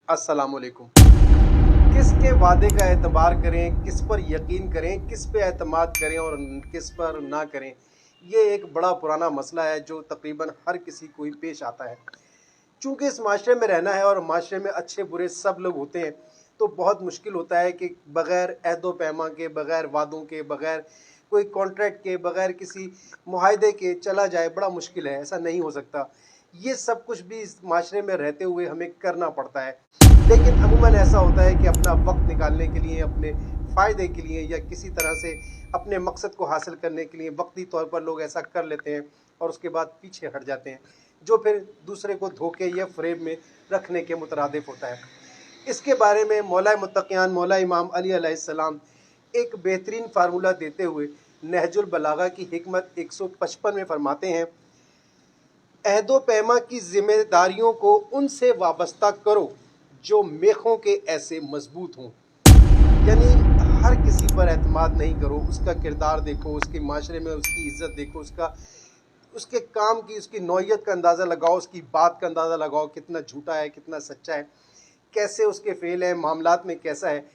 अस्सलाम वालेकुम। किसके वादे का एतबार करें, किस पर यकीन करें, किस पे एतमाद करें और किस पर ना करें, ये एक बड़ा पुराना मसला है जो तकरीबन हर किसी को ही पेश आता है। चूँकि इस माशरे में रहना है और माशरे में अच्छे बुरे सब लोग होते हैं, तो बहुत मुश्किल होता है कि बग़ैर अहद पैमा के, बग़ैर वादों के, बग़ैर कोई कॉन्ट्रैक्ट के, बग़ैर किसी मुआहदे के चला जाए, बड़ा मुश्किल है, ऐसा नहीं हो सकता। ये सब कुछ भी इस माशरे में रहते हुए हमें करना पड़ता है। लेकिन अमूमन ऐसा होता है कि अपना वक्त निकालने के लिए, अपने फ़ायदे के लिए या किसी तरह से अपने मकसद को हासिल करने के लिए वक्ती तौर पर लोग ऐसा कर लेते हैं और उसके बाद पीछे हट जाते हैं, जो फिर दूसरे को धोखे या फ़रेब में रखने के मुतरादिफ होता है। इसके बारे में मौला मुत्तक़ियान मौला इमाम अली अलैहिस्सलाम एक बेहतरीन फार्मूला देते हुए नहजुल बलागा की हिकमत 155 में फरमाते हैं, अहदो पैमा की जिम्मेदारियों को उनसे वाबस्ता करो जो मेखों के ऐसे मजबूत हों। यानी हर किसी पर एतमाद नहीं करो, उसका किरदार देखो, उसके माशरे में उसकी इज़्ज़त देखो, उसके काम की, उसकी नौइयत का अंदाज़ा लगाओ, उसकी बात का अंदाज़ा लगाओ, कितना झूठा है, कितना सच्चा है, कैसे उसके फ़ेल है, मामलात में कैसा है।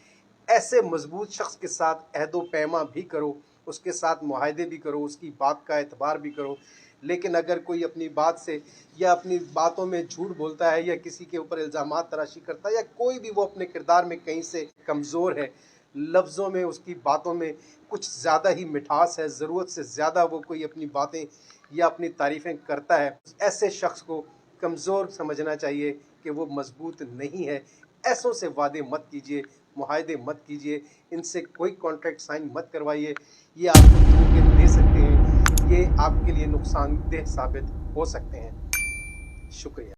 ऐसे मजबूत शख्स के साथ अहदो पैमा भी करो, उसके साथ मुआहदे भी करो, उसकी बात का एतबार भी करो। लेकिन अगर कोई अपनी बात से या अपनी बातों में झूठ बोलता है या किसी के ऊपर इल्ज़ामात तराशी करता है या कोई भी वो अपने किरदार में कहीं से कमज़ोर है, लफ्ज़ों में उसकी बातों में कुछ ज़्यादा ही मिठास है, ज़रूरत से ज़्यादा वो कोई अपनी बातें या अपनी तारीफ़ें करता है, ऐसे शख्स को कमज़ोर समझना चाहिए कि वो मजबूत नहीं है। ऐसों से वादे मत कीजिए, मुआहदे मत कीजिए, इनसे कोई कॉन्ट्रैक्ट साइन मत करवाइए। ये आपको धोखे दे सकते हैं, ये आपके लिए नुकसानदेह साबित हो सकते हैं। शुक्रिया।